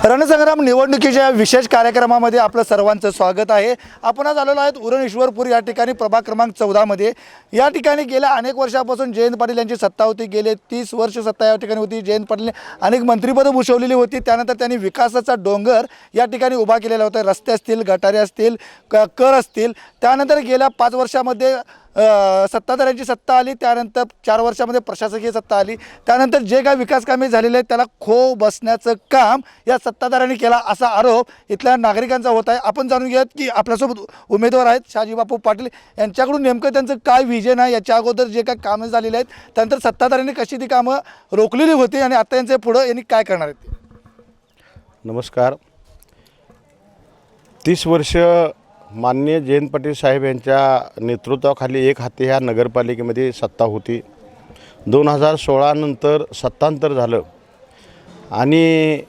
रणसंग्राम निवडणुकीच्या विशेष कार्यक्रमामध्ये आपलं सर्वांचं स्वागत आहे। आपण आज आलेलो आहोत उरण ईश्वरपूर या ठिकाणी प्रभाग क्रमांक 14 मध्ये। या ठिकाणी गेल्या अनेक वर्षापासून जयंत पाटील यांची सत्ता होती। गेले 30 वर्ष सत्ता या ठिकाणी होती। जयंत पाटील अनेक मंत्रिपदं भूषवलेली होती। त्यानंतर त्यांनी विकासाचा डोंगर या ठिकाणी उभा केलेला होता। रस्ते असतील, गटारे असतील, कर असतील। त्यानंतर गेल्या 5 वर्षामध्ये सत्ताधाऱ्यांची सत्ता आली। त्यानंतर 4 वर्षामध्ये प्रशासकीय सत्ता आली। त्यानंतर जे काही विकास कामे झालेले आहेत त्याला खो बसण्याचं काम या सत्ताधाऱ्यांनी केला असा आरोप इथल्या नागरिकांचा होत आहे। आपण जाणून घेऊयात की आपल्यासोबत उमेदवार आहेत शहाजीबापू पाटील यांच्याकडून नेमकं त्यांचं काय विजन आहे, याच्या अगोदर जे काही कामं झालेली आहेत, त्यानंतर सत्ताधाऱ्यांनी कशी ती कामं रोखलेली होती आणि आता यांचे पुढं यांनी काय करणार आहेत। नमस्कार। 30 वर्ष माननीय जयंत पाटील साहेब यांच्या नेतृत्वाखाली एक हाती ह्या नगरपालिकेमध्ये सत्ता होती। 2016 नंतर सत्तांतर झालं आणि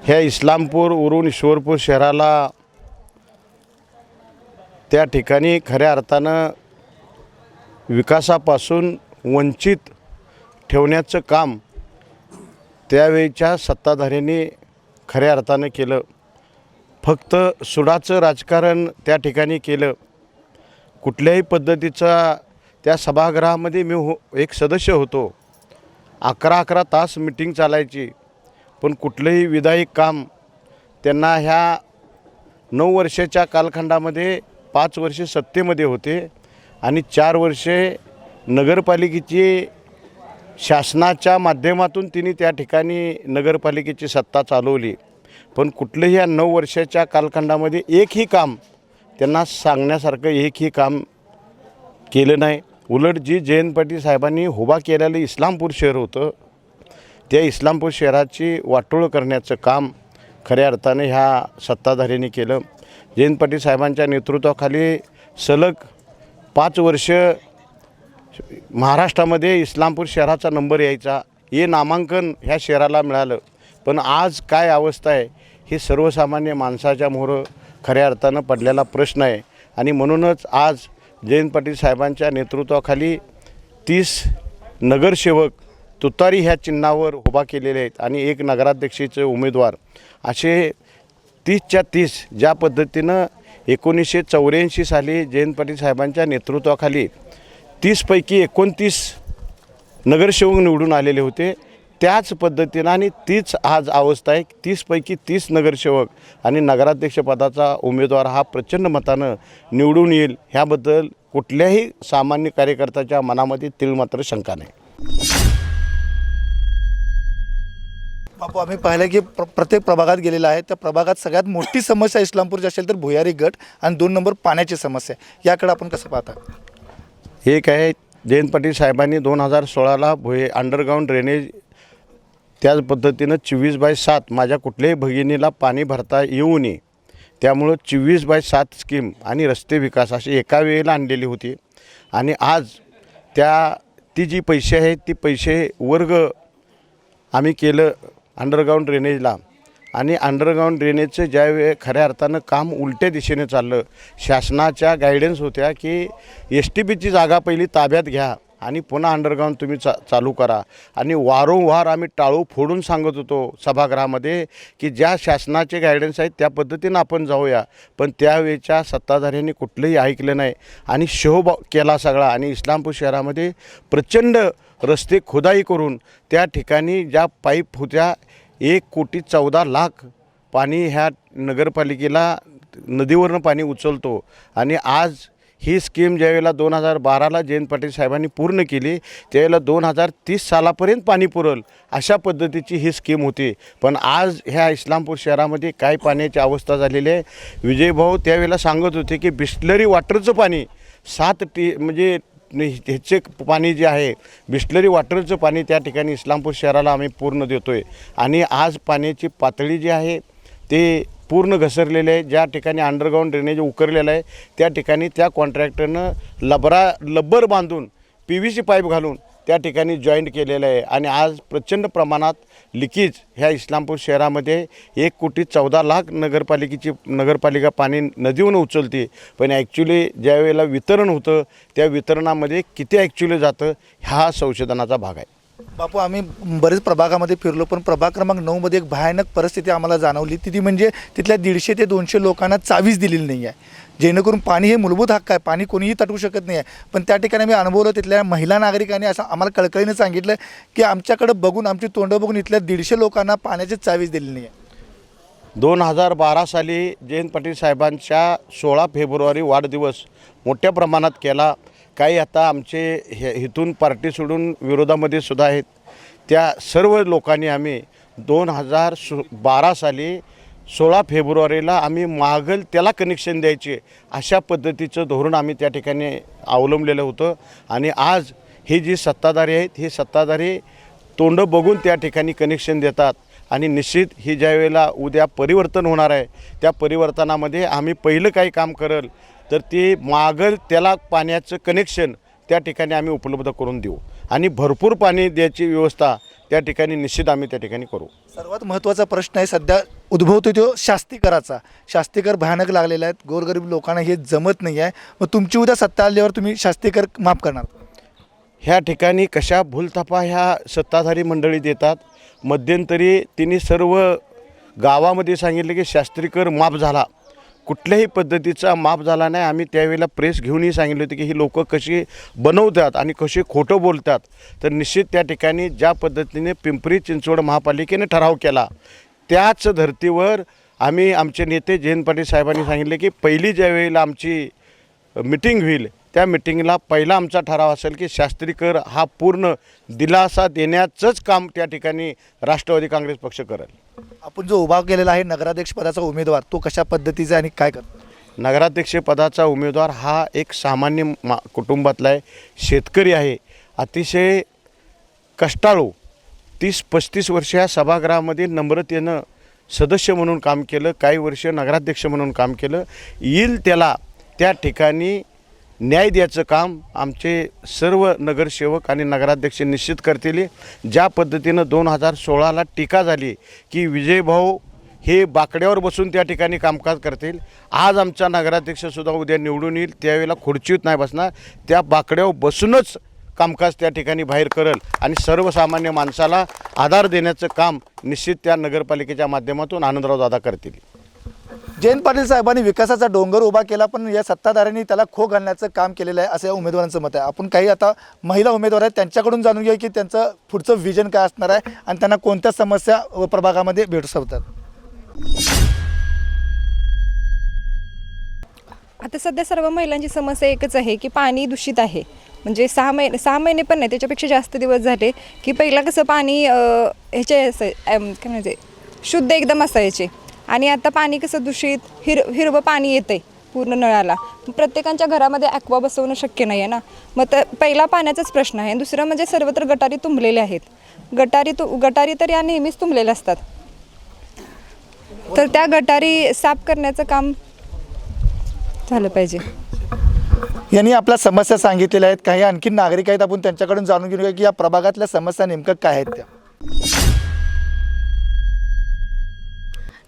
ह्या इस्लामपूर उरण ईश्वरपूर शहराला त्या ठिकाणी खऱ्या अर्थानं विकासापासून वंचित ठेवण्याचं काम त्यावेळच्या सत्ताधाऱ्यांनी खऱ्या अर्थानं केलं। फक्त सुडाचं राजकारण त्या ठिकाणी केलं। कुठल्याही पद्धतीचा त्या सभागृहामध्ये मी एक सदस्य होतो। 11 तास मीटिंग चालायची, पण कुठलंही विधायक काम त्यांना ह्या 9 वर्षाच्या कालखंडामध्ये 5 वर्षे सत्तेमध्ये होते आणि 4 वर्षे नगरपालिकेची शासनाच्या माध्यमातून तिने त्या ठिकाणी नगरपालिकेची सत्ता चालवली। पण कुठलंही या 9 वर्षाच्या कालखंडामध्ये एकही काम त्यांना सांगण्यासारखं एकही काम केलं नाही। उलट जी जयंत पाटील साहेबांनी उभा केलेलं इस्लामपूर शहर होतं, त्या इस्लामपूर शहराची वाटोळ करण्याचं काम खऱ्या अर्थाने ह्या सत्ताधाऱ्यांनी केलं। जयंत पाटील साहेबांच्या नेतृत्वाखाली सलग 5 वर्ष महाराष्ट्रामध्ये इस्लामपूर शहराचा नंबर यायचा, हे नामांकन ह्या शहराला मिळालं। पण आज काय अवस्था आहे हे सर्वसामान्य माणसाच्या मोहर खऱ्या अर्थानं पडलेला प्रश्न आहे। आणि म्हणूनच आज जयंत पाटील साहेबांच्या नेतृत्वाखाली 30 नगरसेवक तुतारी ह्या चिन्हावर उभा केलेले आहेत आणि एक नगराध्यक्षाचे उमेदवार असे 30च्या 30 ज्या पद्धतीनं 1984 साली जयंत पाटील साहेबांच्या नेतृत्वाखाली 30 पैकी 29 नगरसेवक निवडून आलेले होते, त्याच पद्धतीनं आणि तीच आज अवस्था आहे। 30 पैकी 30 नगरसेवक आणि नगराध्यक्षपदाचा उमेदवार हा प्रचंड मतानं निवडून येईल ह्याबद्दल कुठल्याही सामान्य कार्यकर्त्याच्या मनामध्ये तिळमात्र शंका नाही। बापू, आम्ही पाहिलं की प्रत्येक प्रभागात गेलेला आहे। त्या प्रभागात सगळ्यात मोठी समस्या इस्लामपूरची असेल तर भुयारी गट आणि 2 नंबर पाण्याची समस्या, याकडे आपण कसं पाहता? एक आहे जयंत पाटील साहेबांनी 2016ला अंडरग्राऊंड ड्रेनेज त्याच पद्धतीनं 24/7 माझ्या कुठल्याही भगिनीला पाणी भरता येऊ नये त्यामुळं 24/7 स्कीम आणि रस्ते विकास अशी एका वेळेला आणलेली होती। आणि आज ती जी पैसे आहेत ती पैसे वर्ग आम्ही केलं अंडरग्राऊंड ड्रेनेजला। आणि अंडरग्राऊंड ड्रेनेजचं ज्यावेळी खऱ्या अर्थानं काम उलट्या दिशेने चाललं, शासनाच्या गायडन्स होत्या की STPची जागा पहिली ताब्यात घ्या आणि पुन्हा अंडरग्राऊंड तुम्ही चालू करा। आणि वारंवार आम्ही टाळू फोडून सांगत होतो सभागृहामध्ये की ज्या शासनाचे गायडन्स आहेत त्या पद्धतीनं आपण जाऊया, पण त्यावेळेच्या सत्ताधाऱ्यांनी कुठलंही ऐकलं नाही आणि शोभ केला सगळा। आणि इस्लामपूर शहरामध्ये प्रचंड रस्ते खोदाई करून त्या ठिकाणी ज्या पाईप होत्या 1,14,00,000 पाणी ह्या नगरपालिकेला नदीवरनं पाणी उचलतो। आणि आज ही स्कीम ज्यावेळेला 2012ला जयंत पाटील साहेबांनी पूर्ण केली त्यावेळेला 2030 सालापर्यंत पाणी पुरल अशा पद्धतीची ही स्कीम होती। पण आज ह्या इस्लामपूर शहरामध्ये काय पाण्याची अवस्था झालेली आहे, विजयभाऊ त्यावेळेला सांगत होते की बिस्लरी वॉटरचं पाणी 7 म्हणजे ह्याचे पाणी जे आहे बिस्लरी वॉटरचं पाणी त्या ठिकाणी इस्लामपूर शहराला आम्ही पूर्ण देतो आहे। आणि आज पाण्याची पातळी जी आहे ते पूर्ण घसरलेले आहे। ज्या ठिकाणी अंडरग्राऊंड ड्रेनेज उकरलेलं आहे त्या ठिकाणी त्या कॉन्ट्रॅक्टरनं लब्बर बांधून PVC पाईप घालून त्या ठिकाणी जॉईंट केलेलं आहे। आणि आज प्रचंड प्रमाणात लिकेज ह्या इस्लामपूर शहरामध्ये 1,14,00,000 नगरपालिका पाणी नदीहून उचलते, पण ॲक्च्युली ज्यावेळेला वितरण होतं त्या वितरणामध्ये किती ॲक्च्युली जातं हा संशोधनाचा भाग आहे। बापू, आम्ही बरेच प्रभागामध्ये फिरलो, पण प्रभाग क्रमांक 9मध्ये एक भयानक परिस्थिती आम्हाला जाणवली. ती म्हणजे तिथल्या 150 ते 200 लोकांना चावीच दिलेली नाही आहे, जेणेकरून पाणी हे मूलभूत हक्क आहे, पाणी कोणीही तटवू शकत नाही आहे. पण त्या ठिकाणी मी अनुभवलं, तिथल्या महिला नागरिकांनी असं आम्हाला कळकळीनं सांगितलं की आमच्याकडं बघून, आमची तोंडं बघून इथल्या 150 लोकांना पाण्याची चावीच दिलेली नाही आहे. 2012 साली जयंत पाटील साहेबांच्या 16 फेब्रुवारी वाढदिवस मोठ्या प्रमाणात केला. काही आता आमचे इथून पार्टी सोडून विरोधामध्ये सुद्धा आहेत. त्या सर्व लोकांनी आम्ही 2012 साली 16 फेब्रुवारीला आम्ही मागल त्याला कनेक्शन द्यायचे अशा पद्धतीचं धोरण आम्ही त्या ठिकाणी अवलंबलेलं होतं. आणि आज ही जी सत्ताधारी आहेत, ही सत्ताधारी तोंड बघून त्या ठिकाणी कनेक्शन देतात. आणि निश्चित ही ज्या वेळेला उद्या परिवर्तन होणार आहे, त्या परिवर्तनामध्ये आम्ही पहिलं काही काम करेल तर ते मागल त्याला पाण्याचं कनेक्शन त्या ठिकाणी आम्ही उपलब्ध करून देऊ आणि भरपूर पाणी द्यायची व्यवस्था त्या ठिकाणी निश्चित आम्ही त्या ठिकाणी करू. सर्वात महत्त्वाचा प्रश्न आहे सध्या उद्भवतो तो शास्तीकराचा. शास्तीकर भयानक लागलेला आहेत, गोरगरीब लोकांना हे जमत नाही आहे. मग तुमची उद्या सत्ता आल्यावर तुम्ही शास्तीकर माफ करणार? ह्या ठिकाणी कशा भूलथापा ह्या सत्ताधारी मंडळी देतात. मध्यंतरी तिने सर्व गावामध्ये सांगितले की शास्त्रीकर माफ झाला, कुठल्याही पद्धतीचा माफ झाला नाही. आम्ही त्यावेळेला प्रेस घेऊनही सांगितले होते की ही लोकं कशी बनवतात आणि कशी खोटं बोलतात. तर निश्चित त्या ठिकाणी ज्या पद्धतीने पिंपरी चिंचवड महापालिकेने ठराव केला, त्याच धर्तीवर आम्ही आमचे नेते जयंत पाटील साहेबांनी सांगितले की पहिली ज्या वेळेला आमची मिटिंग होईल त्या मिटिंगला पहिला आमचा ठराव असेल की शास्त्रीकर हा पूर्ण दिलासा देण्याचंच काम त्या ठिकाणी राष्ट्रवादी काँग्रेस पक्ष करेल. आपण जो उभा केलेला आहे नगराध्यक्षपदाचा उमेदवार, तो कशा पद्धतीचा आणि काय करतो? नगराध्यक्षपदाचा उमेदवार हा एक सामान्य कुटुंबातला आहे, शेतकरी आहे, अतिशय कष्टाळू. 30-35 वर्ष या सभागृहामध्ये नम्रतेनं सदस्य म्हणून काम केलं, काही वर्ष नगराध्यक्ष म्हणून काम केलं. येईल त्याला त्या ठिकाणी न्याय द्यायचं काम आमचे सर्व नगरसेवक आणि नगराध्यक्ष निश्चित करतील. ज्या पद्धतीनं 2016ला टीका झाली की विजयभाऊ हे बाकड्यावर बसून त्या ठिकाणी कामकाज करतील, आज आमचा नगराध्यक्षसुद्धा उद्या निवडून येईल, त्यावेळेला खुर्चीत नाही बसणार, त्या बाकड्यावर बसूनच कामकाज त्या ठिकाणी बाहेर करेल आणि सर्वसामान्य माणसाला आधार देण्याचं काम निश्चित त्या नगरपालिकेच्या माध्यमातून आनंदराव दादा करतील. जयंत पाटील साहेबांनी विकासाचा डोंगर उभा केला, पण या सत्ताधाऱ्यांनी त्याला खो घालण्याचं काम केलेलं आहे असं या उमेदवारांचं मत आहे. आपण काही आता महिला उमेदवार आहेत त्यांच्याकडून जाणून घेऊ की त्यांचं पुढचं विजन काय असणार आहे आणि त्यांना कोणत्या समस्या प्रभागामध्ये भेटू शकतात. आता सध्या सर्व महिलांची समस्या एकच आहे की पाणी दूषित आहे. म्हणजे 6 महिने पण नाही, त्याच्यापेक्षा जास्त दिवस झाले की पहिला कसं पाणी ह्याचे असं काय म्हणजे शुद्ध एकदम असायचे आणि आता पाणी कसं दूषित हिरवं पाणी येतं आहे पूर्ण नळाला. प्रत्येकाच्या घरामध्ये ॲक्वा बसवणं शक्य नाही आहे ना. मग तर पहिला पाण्याचाच प्रश्न आहे. दुसरं म्हणजे सर्वत्र गटारी तुंबलेल्या आहेत. गटारी तर या नेहमीच तुंबलेल्या असतात, तर त्या गटारी साफ करण्याचं काम झालं पाहिजे. यांनी आपल्या समस्या सांगितलेल्या आहेत. काही आणखी नागरिक आहेत, आपण त्यांच्याकडून जाणून घेऊया की या प्रभागातल्या समस्या नेमकं काय आहेत त्या.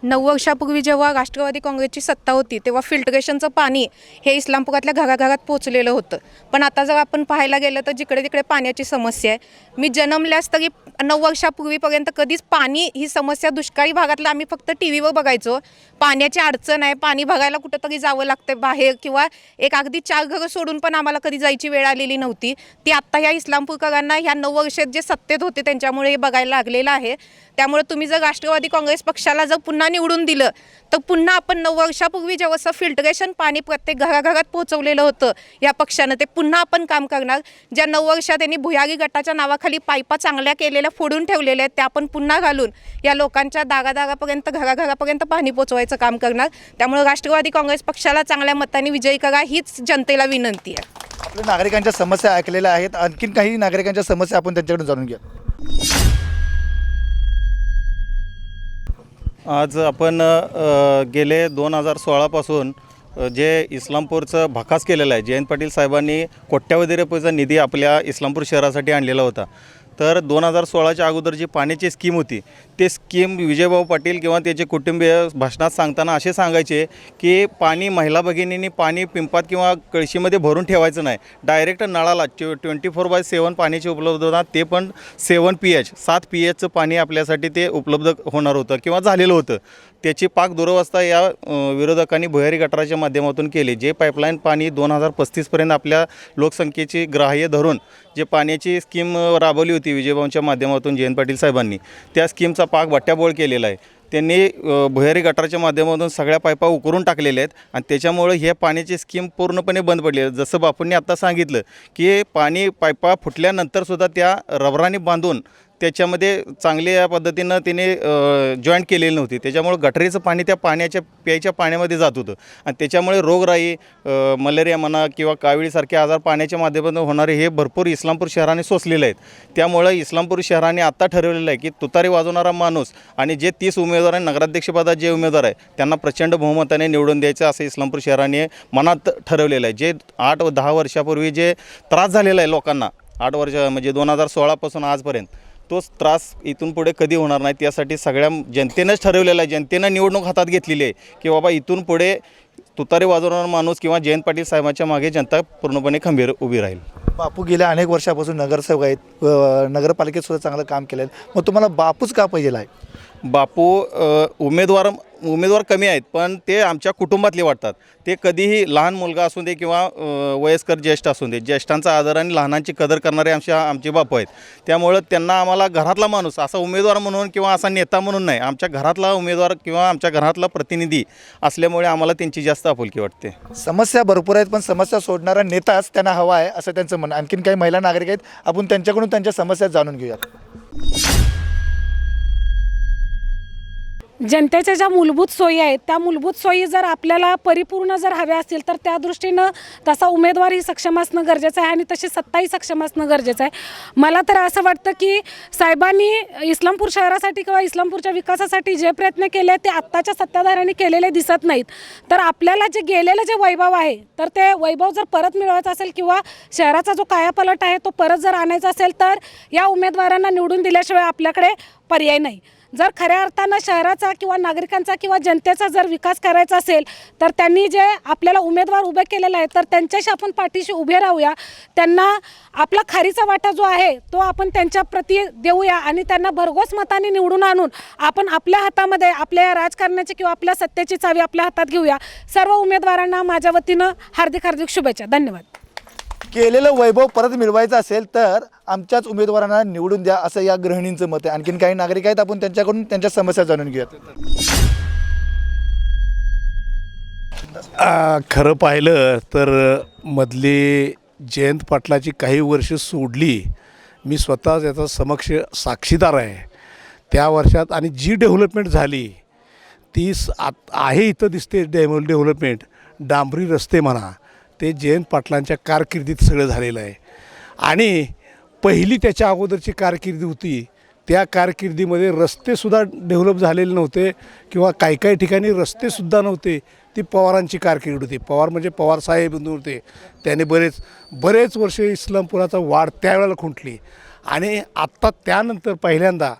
9 वर्षापूर्वी जेव्हा राष्ट्रवादी काँग्रेसची सत्ता होती तेव्हा फिल्ट्रेशनचं पाणी हे इस्लामपुरातल्या घराघरात पोचलेलं होतं. पण आता जर आपण पाहायला गेलं तर जिकडे तिकडे पाण्याची समस्या आहे. मी जन्मल्यास तरी 9 वर्षापूर्वीपर्यंत कधीच पाणी ही समस्या दुष्काळी भागातला आम्ही फक्त टीव्हीवर बघायचो. पाण्याची अडचण आहे, पाणी बघायला कुठंतरी जावं लागतं बाहेर किंवा एक अगदी 4 घरं सोडून पण आम्हाला कधी जायची वेळ आलेली नव्हती. ती आत्ता ह्या इस्लामपूरकरांना ह्या 9 वर्षात जे सत्तेत होते त्यांच्यामुळे हे बघायला लागलेलं आहे. त्यामुळे तुम्ही जर राष्ट्रवादी काँग्रेस पक्षाला जर पुन्हा निवडून दिलं तर पुन्हा आपण 9 वर्षापूर्वी जेव्हा फिल्ट्रेशन पाणी प्रत्येक घराघरात पोहोचवलेलं होतं या पक्षानं, ते पुन्हा आपण काम करणार. ज्या 9 वर्षात त्यांनी भुयारी गटाच्या नावाखाली पाईपा चांगल्या केलेल्या फोडून ठेवलेल्या आहेत त्या आपण पुन्हा घालून या लोकांच्या दागादागापर्यंत घराघरापर्यंत पाणी पोचवायचं काम करणार. त्यामुळे राष्ट्रवादी काँग्रेस पक्षाला चांगल्या मताने विजयी करा हीच जनतेला विनंती आहे. आपल्या नागरिकांच्या समस्या ऐकलेल्या आहेत, आणखीन काही नागरिकांच्या समस्या आपण त्यांच्याकडून जाणून घ्या. आज आपण गेले 2016पासून जे इस्लामपूरचं भकास केलेलं आहे, जयंत पाटील साहेबांनी कोट्यावधी रुपयाचा निधी आपल्या इस्लामपूर शहरासाठी आणलेला होता. तर 2016च्या अगोदर जी पाण्याची स्कीम होती ते स्कीम विजयभाऊ पाटील किंवा त्याचे कुटुंबीय भाषणात सांगताना असे सांगायचे की पाणी महिला भगिनींनी पाणी पिंपात किंवा कळशीमध्ये भरून ठेवायचं नाही, डायरेक्ट नळाला 24/7 पाण्याची उपलब्धता, ते पण 7 pH 7 pHचं पाणी आपल्यासाठी ते उपलब्ध होणार होतं किंवा झालेलं होतं. त्याची पाक दुरवस्था या विरोधकांनी भुयारी गटाराच्या माध्यमातून केली. जे पाईपलाईन पाणी 2035पर्यंत आपल्या लोकसंख्येची ग्राह्य धरून जे पाण्याची स्कीम राबवली होती विजयभाऊंच्या माध्यमातून जयंत पाटील साहेबांनी, त्या स्कीमचा पाक बट्ट्याबोळ केलेला आहे. त्यांनी भुयारी गटाराच्या माध्यमातून सगळ्या पाईपा उकरून टाकलेल्या आहेत आणि त्याच्यामुळे हे पाण्याची स्कीम पूर्णपणे बंद पडली आहे. जसं बापूंनी आत्ता सांगितलं की पाणी पाईपा फुटल्यानंतरसुद्धा त्या रबराने बांधून त्याच्यामध्ये चांगल्या या पद्धतीनं तिने जॉईंट केलेली नव्हती. त्याच्यामुळं गटरीचं पाणी त्या पाण्याच्या प्यायच्या पाण्यामध्ये जात होतं आणि त्याच्यामुळे रोगराई, मलेरिया म्हणा किंवा काविळीसारखे आजार पाण्याच्या माध्यमातून होणारे हे भरपूर इस्लामपूर शहराने सोसलेले आहेत. त्यामुळं इस्लामपूर शहराने आत्ता ठरवलेलं आहे की तुतारी वाजवणारा माणूस आणि जे 30 उमेदवार आहे, नगराध्यक्षपदात जे उमेदवार आहे त्यांना प्रचंड बहुमताने निवडून द्यायचं असं इस्लामपूर शहराने मनात ठरवलेलं आहे. जे 8 व 10 वर्षापूर्वी जे त्रास झालेला आहे लोकांना, 8 वर्ष म्हणजे 2016पासून आजपर्यंत, तोच त्रास इथून पुढे कधी होणार नाही. त्यासाठी सगळ्या जनतेनंच ठरवलेलं आहे, जनतेनं निवडणूक हातात घेतलेली आहे की बाबा इथून पुढे तुतारी वाजवणारा माणूस किंवा जयंत पाटील साहेबांच्या मागे जनता पूर्णपणे खंबीर उभी राहील. बापू गेल्या अनेक वर्षापासून नगरसेवक आहेत, नगरपालिकेत सुद्धा चांगलं काम केलं आहे. मग तुम्हाला बापूच का पाहिजे आहे? बापू उमेदवार कमी आहेत पण ते आमच्या कुटुंबातले वाटतात. ते कधीही लहान मुलगा असू दे किंवा वयस्कर ज्येष्ठ असू दे, ज्येष्ठांचा आदर आणि लहानांची कदर करणारे आमचे बापू आहेत. त्यामुळं त्यांना आम्हाला घरातला माणूस असा उमेदवार म्हणून किंवा असा नेता म्हणून नाही, आमच्या घरातला उमेदवार किंवा आमच्या घरातला प्रतिनिधी असल्यामुळे आम्हाला त्यांची जास्त आपुलकी वाटते. समस्या भरपूर आहेत पण समस्या सोडणारा नेताच त्यांना हवा आहे असं त्यांचं म्हणणं. आणखीन काही महिला नागरिक आहेत, आपण त्यांच्याकडून त्यांच्या समस्या जाणून घेऊयात. जनतेच्या ज्या मूलभूत सोयी आहेत त्या मूलभूत सोयी जर आपल्याला परिपूर्ण जर हव्या असतील तर त्या दृष्टीनं तसा उमेदवारही सक्षम असणं गरजेचं आहे आणि तशी सत्ताही सक्षम असणं गरजेचं आहे. मला तर असं वाटतं की साहेबांनी इस्लामपूर शहरासाठी किंवा इस्लामपूरच्या विकासासाठी जे प्रयत्न केले ते आत्ताच्या सत्ताधाऱ्यांनी केलेले दिसत नाहीत. तर आपल्याला जे गेलेलं जे वैभव आहे तर ते वैभव जर परत मिळवायचं असेल किंवा शहराचा जो कायापालट आहे तो परत जर आणायचा असेल तर या उमेदवारांना निवडून दिल्याशिवाय आपल्याकडे पर्याय नाही. जर खऱ्या अर्थानं शहराचा किंवा नागरिकांचा किंवा जनतेचा जर विकास करायचा असेल तर त्यांनी जे आपल्याला उमेदवार उभे केलेले आहेत तर त्यांच्याशी आपण पाठीशी उभे राहूया. त्यांना आपला खारीचा वाटा जो आहे तो आपण त्यांच्या प्रती देऊया आणि त्यांना भरघोस मताने निवडून आणून आपण आपल्या हातामध्ये आपल्या राजकारणाची किंवा आपल्या सत्तेची चावी आपल्या हातात घेऊया. सर्व उमेदवारांना माझ्या वतीनं हार्दिक हार्दिक शुभेच्छा. धन्यवाद. केलेलं वैभव परत मिळवायचं असेल तर आमच्याच उमेदवारांना निवडून द्या असं या गृहिणींचं मत आहे. आणखीन काही नागरिक आहेत, आपण त्यांच्याकडून त्यांच्या समस्या जाणून घेऊयात. खरं पाहिलं तर मधली जयंत पाटलाची काही वर्ष सोडली, मी स्वतः याचा समक्ष साक्षीदार आहे. त्या वर्षात आणि जी डेव्हलपमेंट झाली ती आहे इथं दिसते. डेव्हलपमेंट डांबरी रस्ते म्हणा ते जयंत पाटलांच्या कारकिर्दीत सगळं झालेलं आहे. आणि पहिली त्याच्या अगोदरची कारकिर्दी होती त्या कारकिर्दीमध्ये रस्तेसुद्धा डेव्हलप झालेले नव्हते किंवा काही ठिकाणी रस्तेसुद्धा नव्हते. ती पवारांची कारकिर्दी होती. पवार म्हणजे पवारसाहेब होते. त्याने बरेच वर्ष इस्लामपुराचा वाढ त्यावेळेला खुंटली. आणि आत्ता त्यानंतर पहिल्यांदा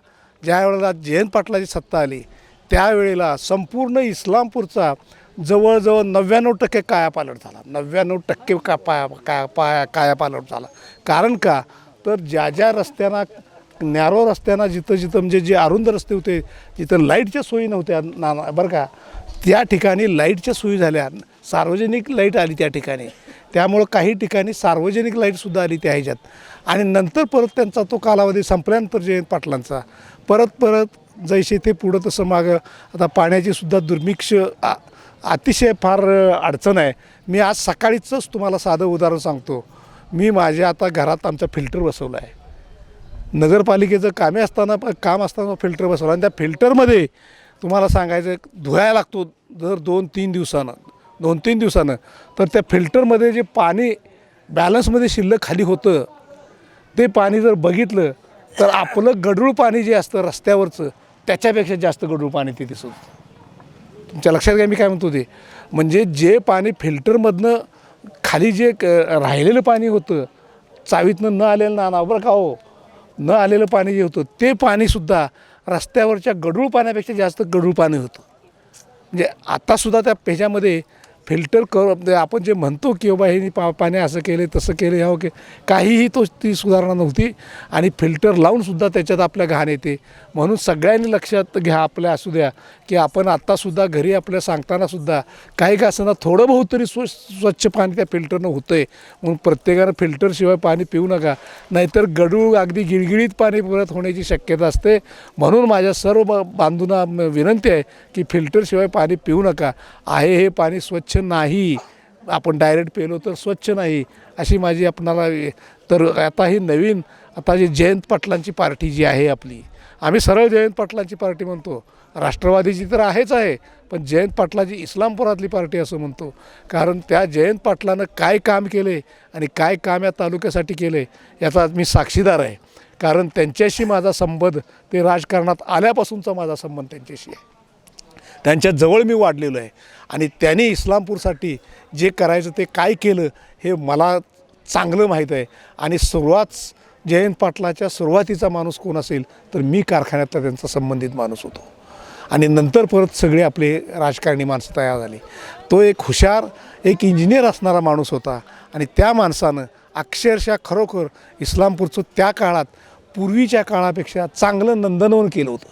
ज्या वेळेला जयंत पाटलाची सत्ता आली त्यावेळेला संपूर्ण इस्लामपूरचा जवळजवळ 99% कायापालट झाला. 99% कायापालट झाला. कारण का तर ज्या रस्त्यांना नॅरो रस्त्यांना जिथं म्हणजे जे अरुंद रस्ते होते जिथं लाईटच्या सोयी नव्हत्या बरं का, त्या ठिकाणी लाईटच्या सोयी झाल्या. सार्वजनिक लाईट आली त्या ठिकाणी. त्यामुळं काही ठिकाणी सार्वजनिक लाईटसुद्धा आली त्या ह्याच्यात. आणि नंतर परत त्यांचा तो कालावधी संपल्यानंतर जयंत पाटलांचा परत जैसे ते पुढं तसं मागं आता पाण्याची सुद्धा दुर्भिक्ष अतिशय फार अडचण आहे. मी आज सकाळीचंच तुम्हाला साधं उदाहरण सांगतो. मी माझ्या आता घरात आमचा फिल्टर बसवला आहे. नगरपालिकेचं काम असताना फिल्टर बसवला आणि त्या फिल्टरमध्ये तुम्हाला सांगायचं धुवायला लागतो जर 2-3 दिवसानं तर त्या फिल्टरमध्ये जे पाणी बॅलन्समध्ये शिल्लक खाली होतं ते पाणी जर बघितलं तर आपलं गढूळ पाणी जे असतं रस्त्यावरचं त्याच्यापेक्षा जास्त गढूळ पाणी ते दिसतं. तुमच्या लक्षात घ्या मी काय म्हणतो ते. म्हणजे जे पाणी फिल्टरमधनं खाली जे राहिलेलं पाणी होतं चावीतनं न आलेलं ना बरं का हो, न आलेलं पाणी जे होतं ते पाणीसुद्धा रस्त्यावरच्या गढूळ पाण्यापेक्षा जास्त गढूळ पाणी होतं. म्हणजे आत्तासुद्धा त्या ह्याच्यामध्ये फिल्टर कर आपण जे म्हणतो की बाबा हे पाणी असं केलं तसं केलं ह्या ओके, काहीही ती सुधारणा नव्हती. आणि फिल्टर लावूनसुद्धा त्याच्यात आपल्या घाण येते. म्हणून सगळ्यांनी लक्षात घ्या आपल्या असू द्या की आपण आत्तासुद्धा घरी आपल्या सांगतानासुद्धा काही का असताना थोडं बहुत तरी स्वच्छ पाणी त्या फिल्टरनं होतं आहे. म्हणून प्रत्येकानं फिल्टरशिवाय पाणी पिऊ नका, नाहीतर गढूळ अगदी गिळगिळीत पाणी परत होण्याची शक्यता असते. म्हणून माझ्या सर्व बांधूंना विनंती आहे की फिल्टरशिवाय पाणी पिऊ नका. आहे हे पाणी स्वच्छ नाही, आपण डायरेक्ट पेलो तर स्वच्छ नाही, अशी माझी आपणाला. तर आता ही नवीन आता जी जयंत पाटलांची पार्टी जी आहे आपली, आम्ही सरळ जयंत पाटलांची पार्टी म्हणतो. राष्ट्रवादीची तर आहेच आहे, पण जयंत पाटलाची इस्लामपुरातली पार्टी असं म्हणतो. कारण त्या जयंत पाटलानं काय काम केले आणि काय काम या तालुक्यासाठी केले याचा मी साक्षीदार आहे. कारण त्यांच्याशी माझा संबंध, ते राजकारणात आल्यापासूनचा माझा संबंध त्यांच्याशी आहे. त्यांच्या जवळ मी वाढलेलो आहे आणि त्यांनी इस्लामपूरसाठी जे करायचं ते काय केलं हे मला चांगलं माहीत आहे. आणि जयंत पाटलाच्या सुरुवातीचा माणूस कोण असेल तर मी कारखान्यातला त्यांचा संबंधित माणूस होतो. आणि नंतर परत सगळे आपले राजकारणी माणसं तयार झाली. तो एक हुशार, एक इंजिनियर असणारा माणूस होता. आणि त्या माणसानं अक्षरशः खरोखर इस्लामपूरचं त्या काळात पूर्वीच्या काळापेक्षा चांगलं नंदनवन केलं होतं.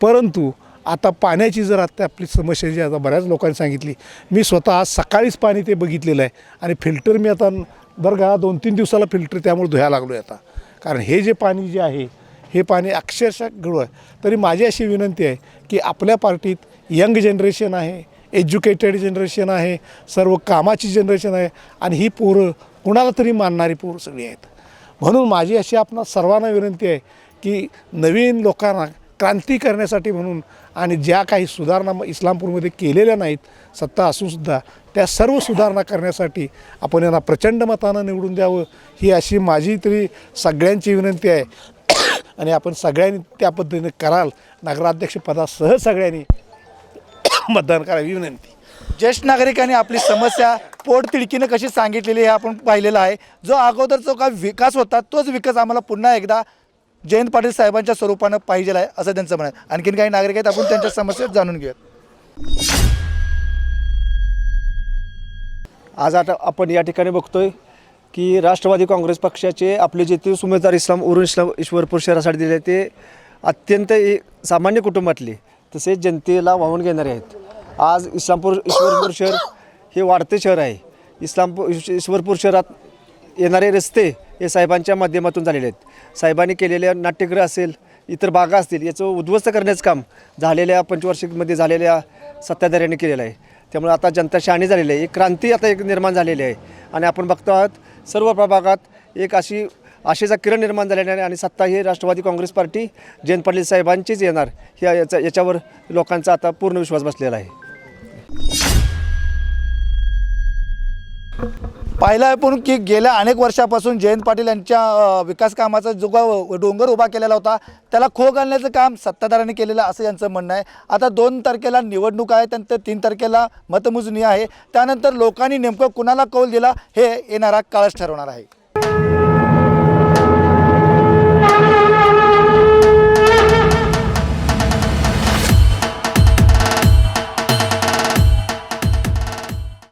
परंतु आता पाण्याची जर आता आपली समस्या जी आता बऱ्याच लोकांनी सांगितली, मी स्वतः आज सकाळीच पाणी ते बघितलेलं आहे. आणि फिल्टर मी आता बरं का 2-3 दिवसाला फिल्टर त्यामुळे धुयायला लागलो आहे आता. कारण हे जे पाणी जे आहे हे पाणी अक्षरशः गढूळ आहे. तरी माझी अशी विनंती आहे की आपल्या पार्टीत यंग जनरेशन आहे, एज्युकेटेड जनरेशन आहे, सर्व कामाची जनरेशन आहे. आणि ही पोरं कुणाला तरी मानणारी पोरं सगळी आहेत. म्हणून माझी अशी आपणा सर्वांना विनंती आहे की नवीन लोकांना क्रांती करण्यासाठी म्हणून आणि ज्या काही सुधारणा इस्लामपूरमध्ये केलेल्या नाहीत सत्ता असूनसुद्धा त्या सर्व सुधारणा करण्यासाठी आपण यांना प्रचंड मतानं निवडून द्यावं, ही अशी माझी तरी सगळ्यांची विनंती आहे. आणि आपण सगळ्यांनी त्या पद्धतीने कराल. नगराध्यक्षपदासह सगळ्यांनी मतदान करावी विनंती. ज्येष्ठ नागरिकांनी आपली समस्या पोटतिडकीनं कशी सांगितलेली हे आपण पाहिलेलं आहे. जो अगोदरचा काय विकास होता तोच विकास आम्हाला पुन्हा एकदा जयंत पाटील साहेबांच्या स्वरूपानं पाहिजे आहे असं त्यांचं म्हणणं आहे. आणखीन काही नागरिक आहेत, आपण त्यांच्या समस्या जाणून घेऊयात. आज आता आपण या ठिकाणी बघतोय की राष्ट्रवादी काँग्रेस पक्षाचे आपले जे ते उमेदवार ईश्वरपूर शहरासाठी दिले ते अत्यंत सामान्य कुटुंबातले तसेच जनतेला वाहून घेणारे आहेत. आज ईश्वरपूर शहर हे वाढते शहर आहे. ईश्वरपूर शहरात येणारे रस्ते हे साहेबांच्या माध्यमातून झालेले आहेत. साहेबांनी केलेल्या नाट्यगृह असेल, इतर बागा असतील, याचं उद्ध्वस्त करण्याचं काम झालेल्या पंचवार्षिकमध्ये झालेल्या सत्ताधाऱ्यांनी केलेलं आहे. त्यामुळे आता जनता शहाणी झालेली आहे. एक क्रांती आता एक निर्माण झालेली आहे. आणि आपण बघतो आहोत सर्व प्रभागात एक आशेचा किरण निर्माण झालेला आहे. आणि सत्ता ही राष्ट्रवादी काँग्रेस पार्टी जयंत पाटील साहेबांचीच येणार याच्यावर लोकांचा आता पूर्ण विश्वास बसलेला आहे. पाहिलं आपण की गेल्या अनेक वर्षापासून जयंत पाटील यांच्या विकास कामाचा जो डोंगर उभा केलेला होता त्याला खो घालण्याचं काम सत्ताधाऱ्यांनी केलेलं असं यांचं म्हणणं आहे. आता 2 तारखेला निवडणूक आहे, त्यानंतर 3 तारखेला मतमोजणी आहे. त्यानंतर लोकांनी नेमकं कुणाला कौल दिला हे येणारा काळच ठरवणार आहे.